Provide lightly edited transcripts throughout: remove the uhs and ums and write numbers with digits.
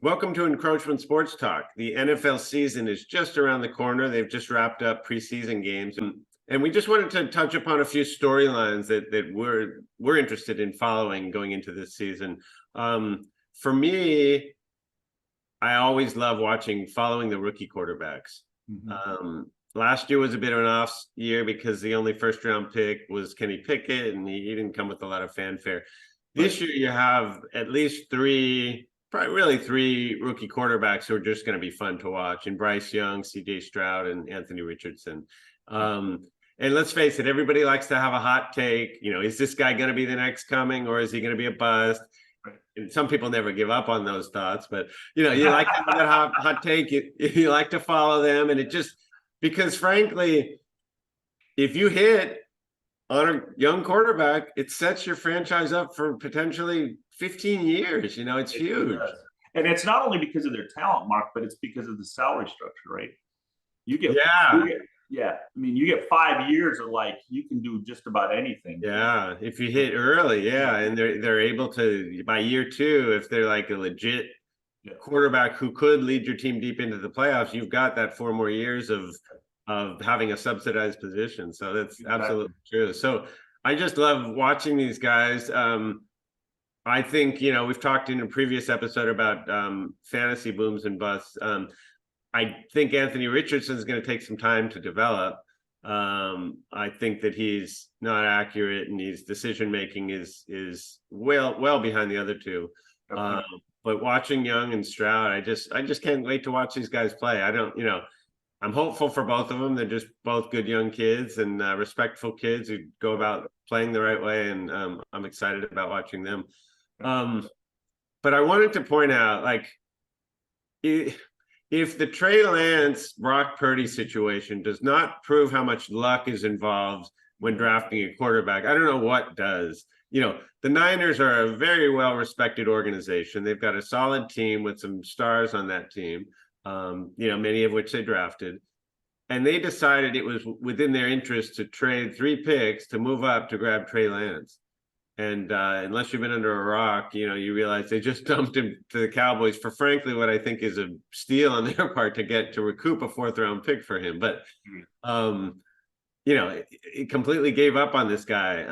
Welcome to Encroachment Sports Talk. The NFL season is just around the corner. They've just wrapped up preseason games, and we just wanted to touch upon a few storylines that we're interested in following going into this season. For me, I always love following the rookie quarterbacks. Last year was a bit of an off year because the only first round pick was Kenny Pickett, and he didn't come with a lot of fanfare. This year you have at least three rookie quarterbacks who are just going to be fun to watch, and Bryce Young, CJ Stroud, and Anthony Richardson. And let's face it, everybody likes to have a hot take. Is this guy going to be the next coming, or is he going to be a bust? And some people never give up on those thoughts, but you like to have that hot take. You like to follow them, and because frankly, if you hit on a young quarterback, it sets your franchise up for potentially 15 years. It's huge. And it's not only because of their talent, Mark, but it's because of the salary structure, right? You get 5 years of you can do just about anything. Yeah, if you hit early, and they're able to, by year two, if they're like a legit quarterback who could lead your team deep into the playoffs, you've got that 4 more years of having a subsidized position. So that's absolutely true. So I just love watching these guys. I think, we've talked in a previous episode about fantasy booms and busts. I think Anthony Richardson is going to take some time to develop. I think that he's not accurate, and his decision making is well behind the other two. Okay. But watching Young and Stroud, I just can't wait to watch these guys play. I'm hopeful for both of them. They're just both good young kids and respectful kids who go about playing the right way, and I'm excited about watching them. But I wanted to point out, if the Trey Lance, Brock Purdy situation does not prove how much luck is involved when drafting a quarterback, I don't know what does. The Niners are a very well-respected organization. They've got a solid team with some stars on that team, many of which they drafted. And they decided it was within their interest to trade 3 picks to move up to grab Trey Lance. And unless you've been under a rock, you realize they just dumped him to the Cowboys for, frankly, what I think is a steal on their part to recoup a 4th round pick for him. But, it completely gave up on this guy.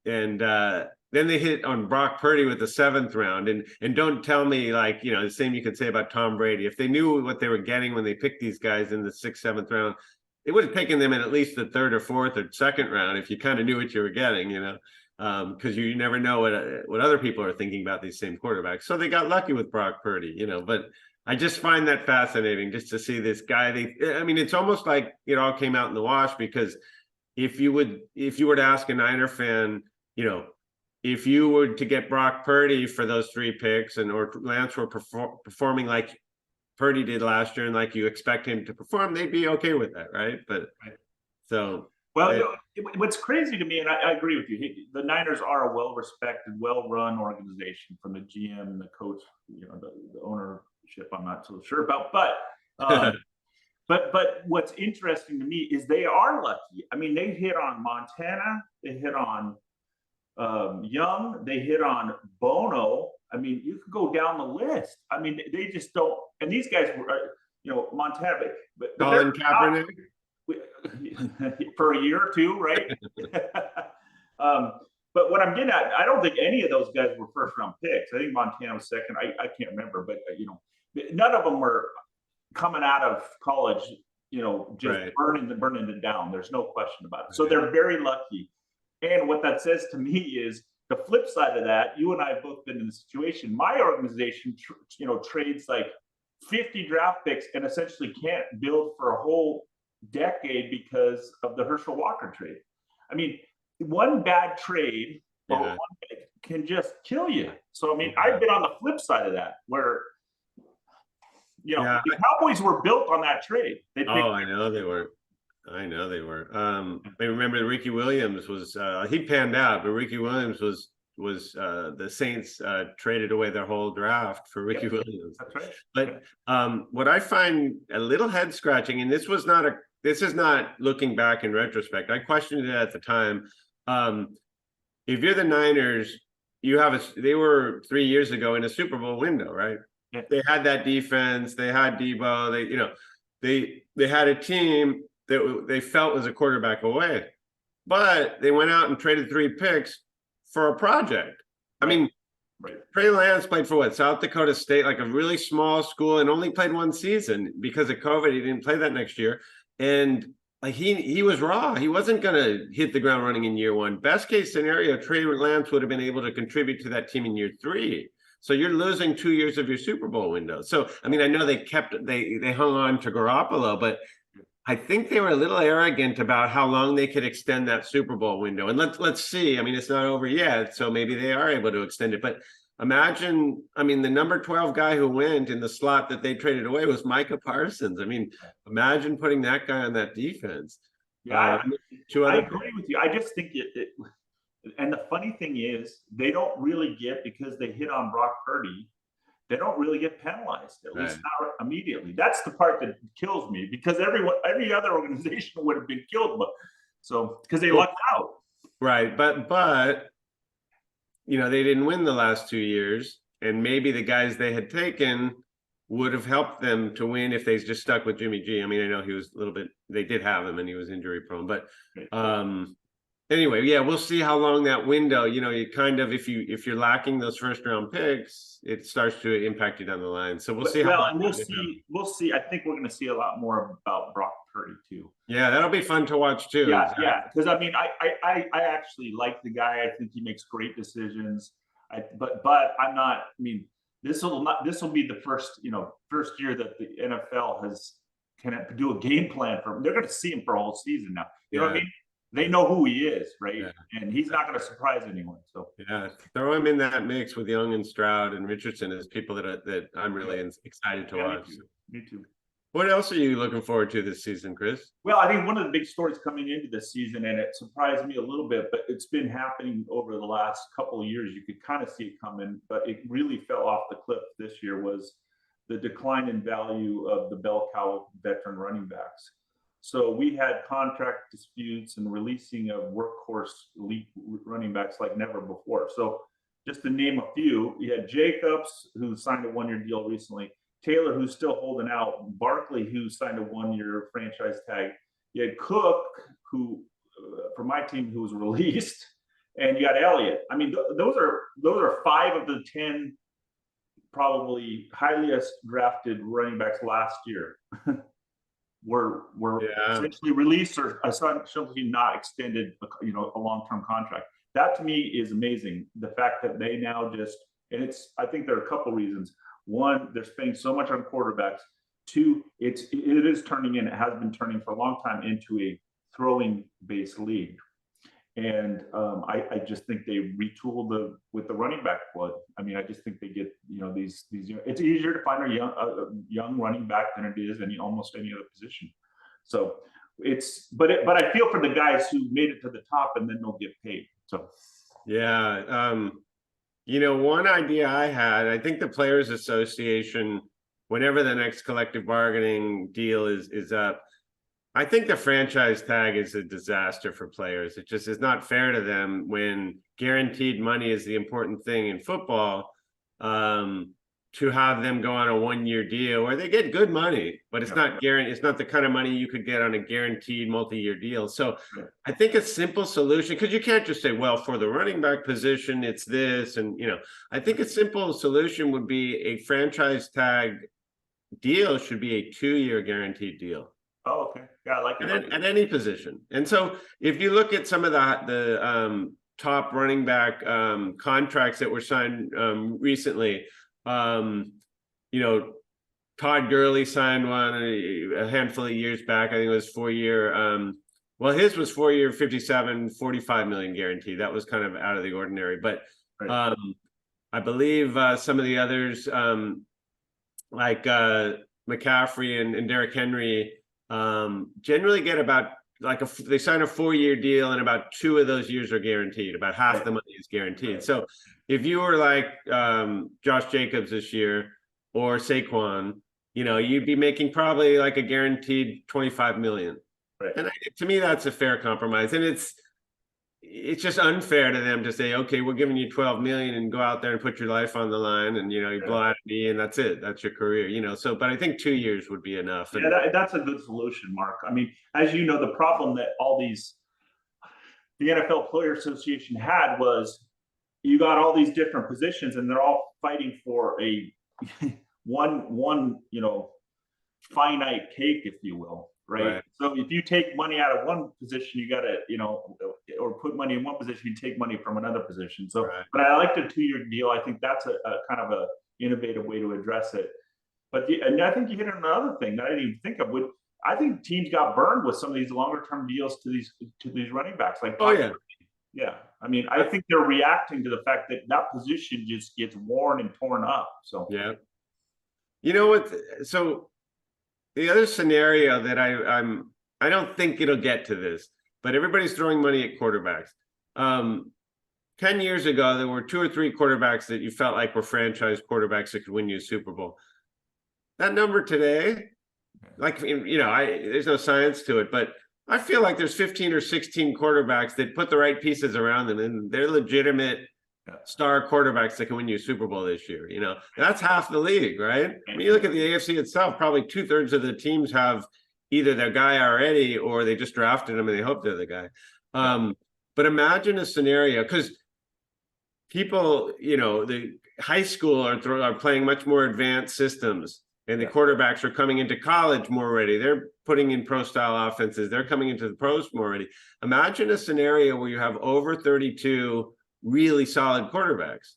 Then they hit on Brock Purdy with the 7th round. And don't tell me the same you could say about Tom Brady. If they knew what they were getting when they picked these guys in the 6th, 7th round, it would have taken them in at least the 3rd or 4th or 2nd round if you kind of knew what you were getting, because you never know what other people are thinking about these same quarterbacks. So they got lucky with Brock Purdy, but I just find that fascinating just to see this guy. It's almost like it all came out in the wash, because if you were to ask a Niner fan, if you were to get Brock Purdy for those 3 picks or Lance were performing like Purdy did last year and like you expect him to perform, they'd be okay with that, right? What's crazy to me, and I agree with you, the Niners are a well-respected, well-run organization, from the GM, the coach, the ownership, I'm not so sure about. But what's interesting to me is they are lucky. They hit on Montana, they hit on Young, they hit on Bono. You could go down the list. They just don't. And these guys were, Montana, but Colin Kaepernick. For a year or two, right? But what I'm getting at, I don't think any of those guys were 1st round picks. I think Montana was 2nd. I can't remember, but none of them were coming out of college, just burning it down. There's no question about it. So they're very lucky. And what that says to me is the flip side of that. You and I have both been in the situation. My organization, trades 50 draft picks and essentially can't build for a whole decade because of the Herschel Walker trade. One bad trade or one pick can just kill you. So I've been on the flip side of that, where the Cowboys were built on that trade. I know they were. I remember Ricky Williams was he panned out, but Ricky Williams was the Saints traded away their whole draft for Ricky Williams. That's right. But what I find a little head scratching, and this is not looking back in retrospect, I questioned it at the time. If you're the Niners, they were 3 years ago in a Super Bowl window, right? they had that defense, they had Debo, they had a team that they felt was a quarterback away, but they went out and traded 3 picks for a project. I mean, Trey Lance played for what, South Dakota State, like a really small school, and only played 1 season because of COVID. He didn't play that next year, and like he was raw. He wasn't going to hit the ground running in year 1. Best case scenario, Trey Lance would have been able to contribute to that team in year 3. So you're losing 2 years of your Super Bowl window. So I mean, I know they hung on to Garoppolo, but I think they were a little arrogant about how long they could extend that Super Bowl window. And let's see. I mean, it's not over yet, so maybe they are able to extend it. But imagine, I mean, the number 12 guy who went in the slot that they traded away was Micah Parsons. I mean, imagine putting that guy on that defense. Yeah, I agree with you. I just think and the funny thing is, they don't really get, because they hit on Brock Purdy, they don't really get penalized, at least not immediately. That's the part that kills me, because every other organization would have been killed, but because they lucked out. Right, but you know, they didn't win the last 2 years, and maybe the guys they had taken would have helped them to win if they just stuck with Jimmy G. I mean, I know he was a little bit, they did have him and he was injury prone, but anyway, yeah, we'll see how long that window, you know, you kind of, if you're lacking those first round picks, it starts to impact you down the line. So we'll see we'll see. I think we're going to see a lot more about Brock Purdy too. Yeah, that'll be fun to watch too. Yeah, exactly. Yeah, because I mean, I actually like the guy. I think he makes great decisions. But I'm not. I mean, this will be the first year that the NFL can do a game plan for him. They're going to see him for a whole season now. You know what I mean? They know who he is, right? Yeah. And he's not going to surprise anyone. So yeah, throw him in that mix with Young and Stroud and Richardson as people that I'm really excited to watch. Me too. What else are you looking forward to this season, Chris? Well, I think one of the big stories coming into this season, and it surprised me a little bit, but it's been happening over the last couple of years. You could kind of see it coming, but it really fell off the cliff this year, was the decline in value of the bell cow veteran running backs. So we had contract disputes and releasing of workhorse elite running backs like never before. So just to name a few, you had Jacobs, who signed a 1-year deal recently, Taylor, who's still holding out, Barkley, who signed a 1-year franchise tag. You had Cook, who for my team, who was released, and you got Elliott. I mean, those are 5 of the 10 probably highest drafted running backs last year. were essentially released or essentially not extended, a long-term contract. That to me is amazing. The fact that they now I think there are a couple reasons. One, they're spending so much on quarterbacks. 2, it is turning in, it has been turning for a long time into a throwing-based league. And I just think they retooled with the running back flood. I mean, I just think they get these. It's easier to find a young running back than it is almost any other position. So but I feel for the guys who made it to the top and then don't get paid. So yeah, one idea I had, I think the Players Association, whenever the next collective bargaining deal is up, I think the franchise tag is a disaster for players. It just is not fair to them when guaranteed money is the important thing in football, to have them go on a 1-year deal where they get good money, but it's not guaranteed. It's not the kind of money you could get on a guaranteed multi-year deal. So I think a simple solution, because you can't just say, well, for the running back position, it's this. And, I think a simple solution would be a franchise tag deal should be a 2-year guaranteed deal. Oh, okay. Yeah, I like it. At any position. And so if you look at some of the top running back contracts that were signed recently, Todd Gurley signed one a handful of years back. I think it was 4-year. His was 4-year, 45 million guaranteed. That was kind of out of the ordinary. But I believe some of the others, like McCaffrey and Derrick Henry, generally get about they sign a 4-year deal and about 2 of those years are guaranteed. About half the money is guaranteed. So if you were like Josh Jacobs this year or Saquon, you'd be making probably like a guaranteed 25 million. Right. And to me, that's a fair compromise. And it's just unfair to them to say, okay, we're giving you 12 million and go out there and put your life on the line, and you blow out a knee and that's it. That's your career, so, but I think 2 years would be enough. Yeah, that's a good solution, Mark. I mean, as you know, the problem that the NFL Player Association had was you got all these different positions and they're all fighting for a one finite cake, if you will. Right. So if you take money out of one position, you got to, or put money in one position, you take money from another position. So, but I like the 2-year deal. I think that's a kind of a innovative way to address it. But and I think you hit on another thing that I didn't even think of. I think teams got burned with some of these longer term deals to these running backs. Like, yeah. I mean, I think they're reacting to the fact that position just gets worn and torn up. So yeah, you know what? So the other scenario that I don't think it'll get to this, but everybody's throwing money at quarterbacks. 10 years ago, there were 2 or 3 quarterbacks that you felt like were franchise quarterbacks that could win you a Super Bowl. That number today, like, there's no science to it, but I feel like there's 15 or 16 quarterbacks that put the right pieces around them, and they're legitimate star quarterbacks that can win you a Super Bowl this year. That's half the league, right? I mean, you look at the AFC itself, probably 2/3 of the teams have either their guy already or they just drafted him and they hope they're the guy. But imagine a scenario, because people, the high school are playing much more advanced systems, and the quarterbacks are coming into college more ready. They're putting in pro style offenses. They're coming into the pros more ready. Imagine a scenario where you have over 32 really solid quarterbacks.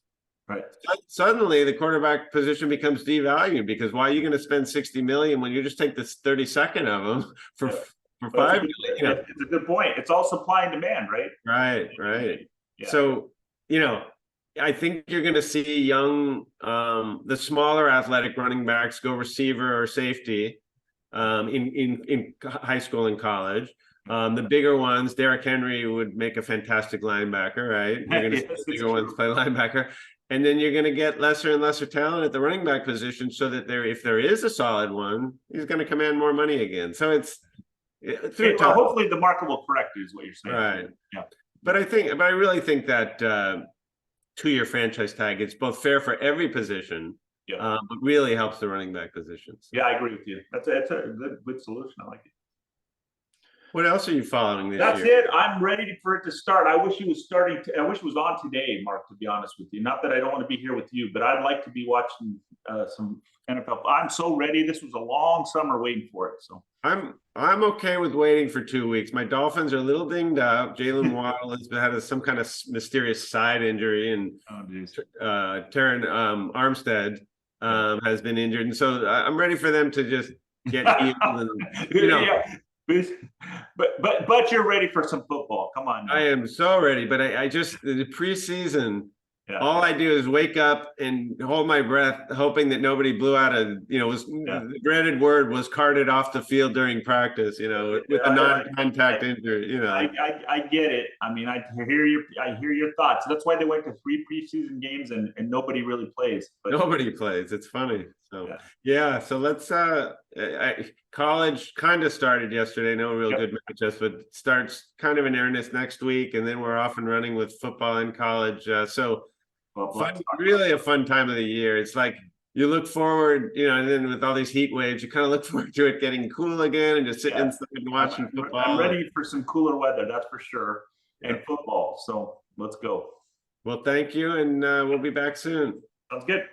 Right. Suddenly the quarterback position becomes devalued, because why are you going to spend 60 million when you just take this 32nd of them for 5 million? It's a good point. It's all supply and demand, right? Right. Yeah. So, I think you're going to see young, the smaller athletic running backs go receiver or safety in high school and college. The bigger ones, Derrick Henry would make a fantastic linebacker, right? You're going to see the bigger ones play linebacker. And then you're going to get lesser and lesser talent at the running back position, so that if there is a solid one, he's going to command more money again. So hopefully the market will correct you, is what you're saying. Right. Yeah. But I really think that 2-year franchise tag, it's both fair for every position, but really helps the running back positions. Yeah, I agree with you. That's a good solution. I like it. What else are you following this year? That's it. I'm ready for it to start. I wish it was I wish it was on today, Mark, to be honest with you. Not that I don't want to be here with you, but I'd like to be watching some NFL. I'm so ready. This was a long summer waiting for it. So I'm okay with waiting for 2 weeks. My Dolphins are a little dinged up. Jalen Waddle has had some kind of mysterious side injury, and Terran Armstead has been injured, and so I'm ready for them to just get healed. And, But you're ready for some football. Come on now. I am so ready, but I just, the preseason, all I do is wake up and hold my breath, hoping that nobody blew out the dreaded word was carted off the field during practice, with a non-contact injury, I get it. I mean, I hear your thoughts. That's why they went to 3 preseason games and nobody really plays. But nobody plays. It's funny. So so let's college kind of started yesterday. No real good matchups, but starts kind of in earnest next week, and then we're off and running with football in college. Really a fun time of the year. It's like you look forward, and then with all these heat waves, you kind of look forward to it getting cool again and just sitting inside and watching football. I'm ready for some cooler weather, that's for sure, and football. So let's go. Well, thank you, and we'll be back soon. Sounds good.